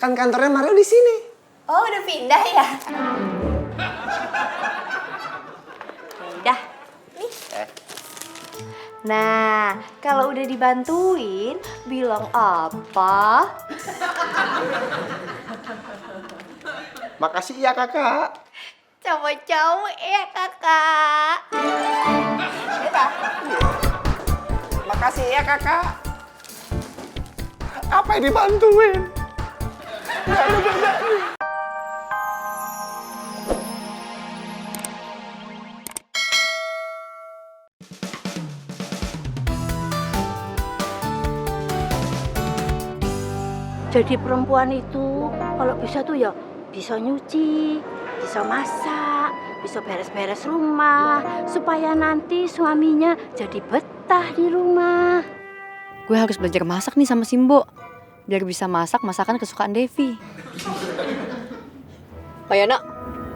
Kan kantornya Mario di sini. Oh, udah pindah ya? Udah. Nih. Nah, kalau udah dibantuin, bilang apa? Makasih ya kakak. Cowok-cowok ya kakak. Udah. Makasih ya kakak. Apa yang dibantuin? Jadi perempuan itu kalau bisa tuh ya bisa nyuci, bisa masak, bisa beres-beres rumah supaya nanti suaminya jadi betah di rumah. Gue harus belajar masak nih sama Simbo biar bisa masak masakan kesukaan Devi. Pak Yono.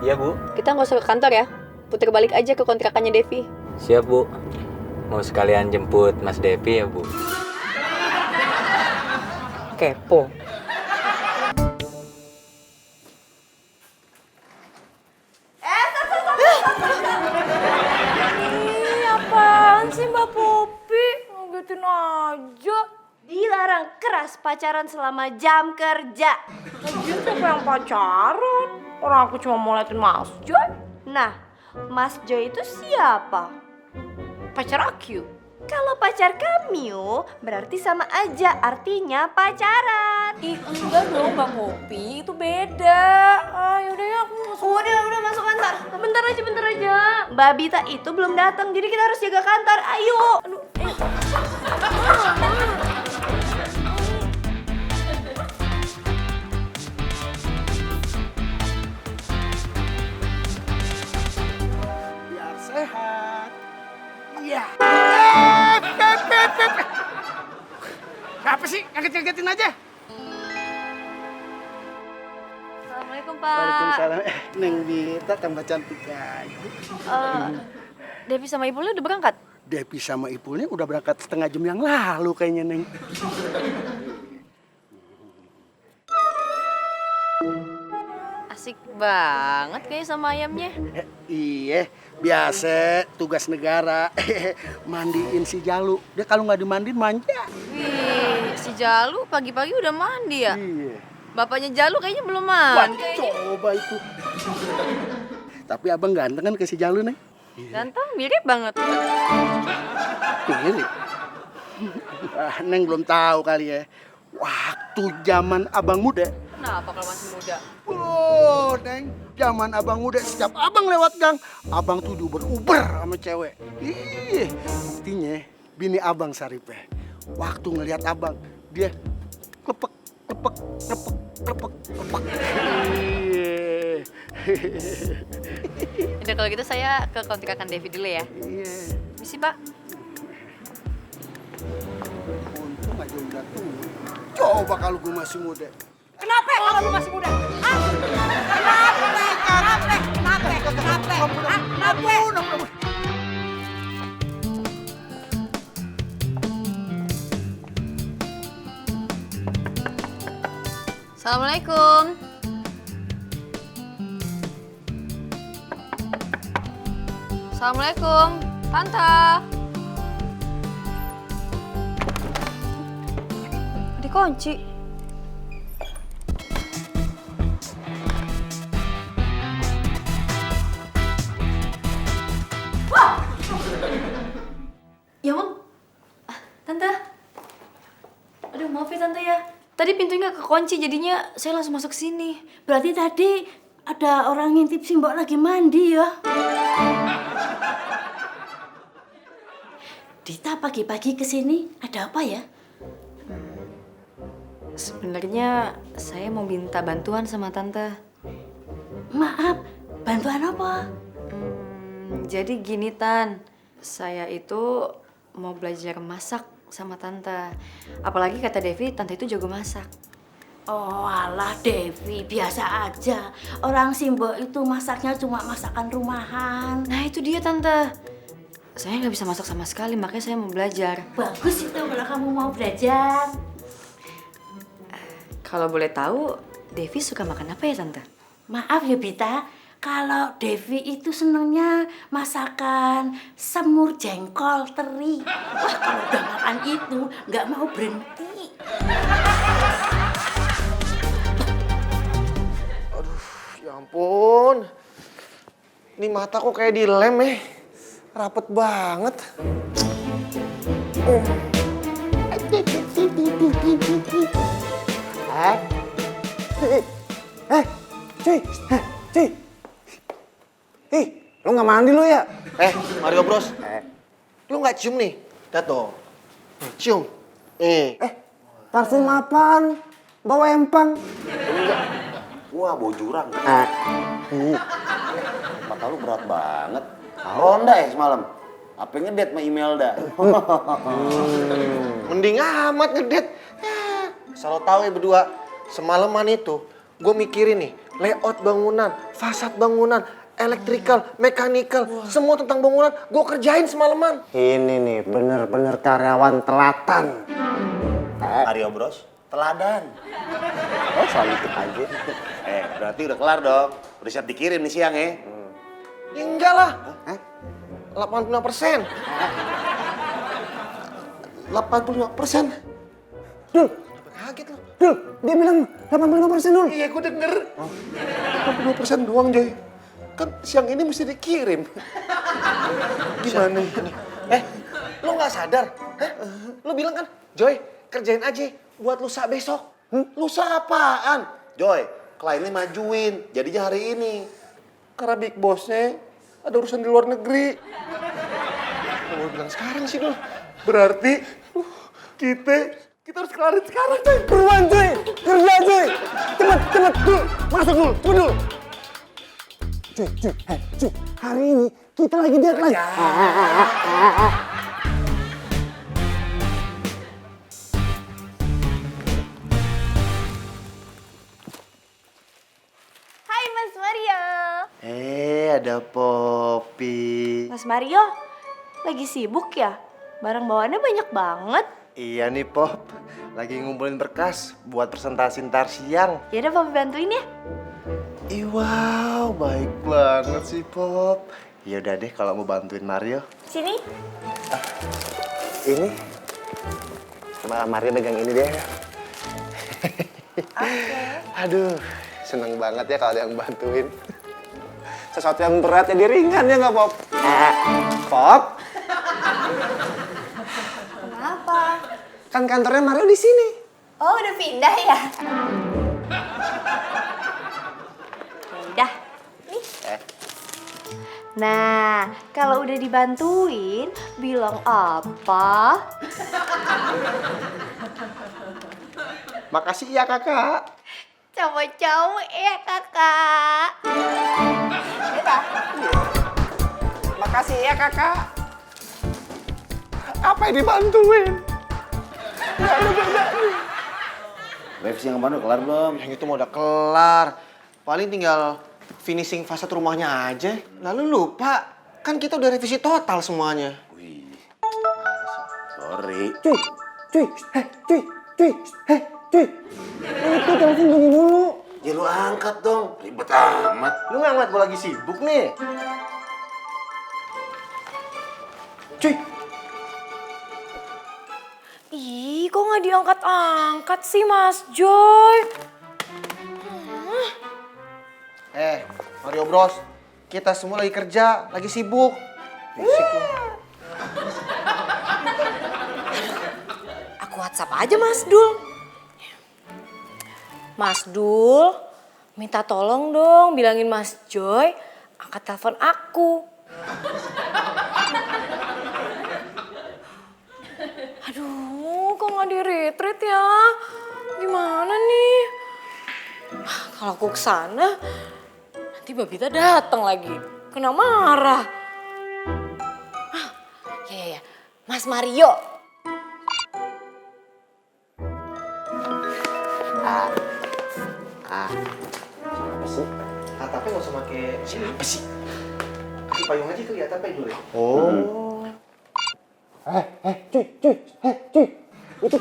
Iya, Bu. Kita nggak usah ke kantor ya. Putar balik aja ke kontrakannya Devi. Siap, Bu. Mau sekalian jemput Mas Devi ya, Bu? Kepo. Apaan sih Mbak Popi? Ngagetin aja. Dilarang keras pacaran selama jam kerja. Lagian siapa yang pacaran? Orang aku cuma mau liatin Mas Joy. Nah, Mas Joy itu siapa? Pacar aku. Kalau pacar kamu berarti sama aja artinya pacaran. Ih, enggak dong Mbak Popi, itu beda. Yaudah ya, aku masuk. Udah masuk kantor. Bentar aja. Mbak Bita itu belum datang, jadi kita harus jaga kantor. Ayo. Aduh, Biar sehat. Iya. Apa sih? Ngaget-ngagetin aja. Assalamualaikum Pak. Waalaikumsalam. Neng Bita tambah cantik aja. Devi sama Ibu udah berangkat? Devi sama Ipulnya udah berangkat setengah jam yang lalu kayaknya, Neng. Asik banget kayaknya sama ayamnya. Iya, biasa tugas negara. Mandiin si Jalu. Dia kalau nggak dimandiin manja. Wih, si Jalu pagi-pagi udah mandi ya? Iya. Bapaknya Jalu kayaknya belum Wah, mandi. coba itu. Tapi abang ganteng kan ke si Jalu, Neng? Ganteng, mirip banget. Mirip. Neng belum tahu kali ya. Waktu zaman abang muda. Kenapa kalau masih muda? Oh, Neng, zaman abang muda setiap abang lewat gang, abang tuh diuber-uber sama cewek. Ih, buktinya bini abang Saripeh. Waktu ngelihat abang, dia klepek. Udah kalau gitu saya ke kontrakan Devi dulu ya. Iya. Misi Pak. Untung aja udah tua. Coba kalau gue masih muda. Kenapa kalau lu masih muda? Hah? Kenapa? Assalamualaikum. Assalamualaikum, Tante. Dikunci. Ya ampun. Tante. Aduh, maaf ya Tante ya. Tadi pintunya kekunci, jadinya saya langsung masuk sini. Berarti tadi ada orang ngintip si Mbok lagi mandi ya? Dita pagi-pagi kesini ada apa ya? Sebenarnya saya mau minta bantuan sama Tante. Maaf, bantuan apa? Jadi gini Tan, saya itu mau belajar masak sama Tante. Apalagi kata Devi, Tante itu jago masak. Oh alah Devi, biasa aja. Orang Simbo itu masaknya cuma masakan rumahan. Nah itu dia Tante. Saya nggak bisa masak sama sekali, makanya saya mau belajar. Bagus itu kalau kamu mau belajar. Kalau boleh tahu, Devi suka makan apa ya Tante? Maaf ya Bita, kalau Devi itu senengnya masakan semur jengkol teri. Wah kalau udah makan itu nggak mau berhenti. Ya ampun. Ini mata kok kayak dilem ya. Rapet banget. Cuy. Lu nggak mandi lu ya? Mario Bros. Lu nggak cium nih? Lihat tuh. Cium. Parfum apaan? Bawa empang. Wah, bau jurang. Mata lu berat banget. Ronda ya semalam? Apa ngedet sama Imelda? Mending amat ngedet. Selalu tahu ya berdua, semalaman itu gue mikirin nih, layout bangunan, fasad bangunan, electrical, mechanical, semua tentang bangunan gue kerjain semalaman. Ini nih bener-bener karyawan telatan. Mario Bros, teladan. Oh, soal itu aja. Berarti udah kelar dong. Udah siap dikirim nih siang ya? Ya enggak lah. 85%. 85%. Dul, kaget lu. Dul, dia bilang 85% Dul. Iya, gue denger. 85% doang, Joy. Kan siang ini mesti dikirim. Gimana ini? Lu nggak sadar? Lu bilang kan, Joy, kerjain aja buat lusa besok. Lusa apaan? Joy, kliennya majuin. Jadinya hari ini. Karena big bossnya ada urusan di luar negeri. Kalau bilang sekarang sih, Dul. Berarti kita harus kelarin sekarang, Joy. Beruan, Joy. Kerja, Joy. Cepet, Dul. Masuk, Dul. Cepet, Dul. Cuy. Hari ini kita lagi deadline. Hai Mas Mario. Ada Poppy. Mas Mario, lagi sibuk ya? Barang bawaannya banyak banget. Iya nih, Pop. Lagi ngumpulin berkas buat presentasi ntar siang. Yaudah Papi bantuin ya. Wow, baik banget sih, Pop. Ya udah deh kalau mau bantuin Mario. Sini. Ini. Mario pegang ini deh. Aduh, seneng banget ya kalau ada yang bantuin. Sesuatu yang berat jadi ringan ya nggak, Pop? Pop? Kenapa? Kan kantornya Mario di sini. Oh, udah pindah ya? Udah. Nih. Nah, kalau udah dibantuin, bilang apa? Makasih ya, Kakak. Cowok-cowok ya, Kakak. Makasih ya, Kakak. Apa yang dibantuin? Revisi yang kemarin udah kelar belum? Yang itu mau udah kelar. Paling tinggal finishing fasad rumahnya aja. Lalu lupa, kan kita udah revisi total semuanya. Wih, sorry. Cuy. Itu telepon bunyi dulu. Ya lu angkat dong, ribet amat. Lu nggak ngeliat gue lagi sibuk nih? Cuy. Ih, kok nggak diangkat-angkat sih Mas Joy? Mario Bros, kita semua lagi kerja, lagi sibuk. Berisik lu. Aku WhatsApp aja Mas Dul. Mas Dul, minta tolong dong bilangin Mas Joy angkat telepon aku. Aduh, kok nggak di-retreat ya? Gimana nih? Kalau aku kesana, nanti Babita datang lagi. Kena marah. Ya. Mas Mario. Apa sih? Atapnya nggak usah pakai siapa sih? Kasih payung aja kali atapnya dulu ya. Oh. Cuy. Itu